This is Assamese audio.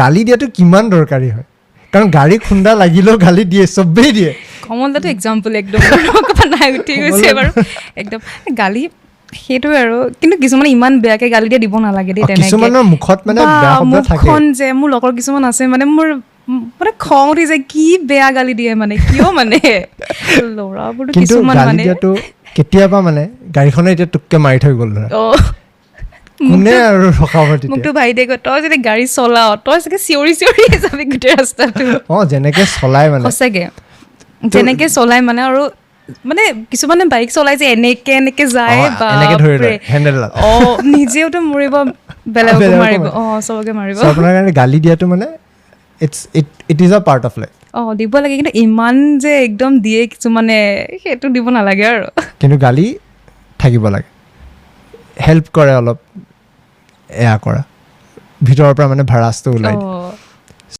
গালি দিয়াটো কিমান দৰকাৰী হয় কাৰণ গাড়ী খুন্দা লাগিলেও গালি দিয়ে চবেই দিয়ে কমলদাটো এক্সাম্পল একদম নাই উঠি গৈছে বাৰু একদম গালি সেইটোৱে আৰু কিন্তু কিছুমানে ইমান বেয়াকে গালি দিয়ে দিব নালাগে দেই তেনেকে কিছুমানৰ মুখত মানে বেয়া শব্দ থাকে মুখখন যে মোৰ লগৰ কিছুমান আছে মানে মোৰ মানে খং উঠি যায় কি বেয়া গালি দিয়ে মানে কিয় মানে ল'ৰাবোৰতো কিছুমান মানে কিন্তু কেতিয়াবা মানে গাড়ীখনে এতিয়া টুককে মাৰি থৈ গ'ল কোনে আৰু ৰখাব তেতিয়া মোকতো ভাইটিয়ে কয় তই যদি গাড়ী চলাৱ তই চাগে চিঞৰি যাবি গোটেই ৰাস্তাটো যেনেকে চলাই মানে সঁচাকে যেনেকে চলাই মানে আৰু মানে কিছুমানে বাইক চলাই যে এনেকে যায় বা এনেকে ধৰি লয় হেণ্ডেলডাল নিজেওতো মৰিব বেলেগক মাৰিব চবকে মাৰিব আপোনাৰ কাৰণে গালি দিয়াটো মানে it is a part of life দিব লাগে কিন্তু ইমান যে একদম দিয়ে কিছুমানে সেইটো দিব নালাগে আৰু কিন্তু গালি থাকিব লাগে হেল্প কৰে অলপ এয়া কৰা ভিতৰৰ পৰা মানে ভাৰাজটো ওলাই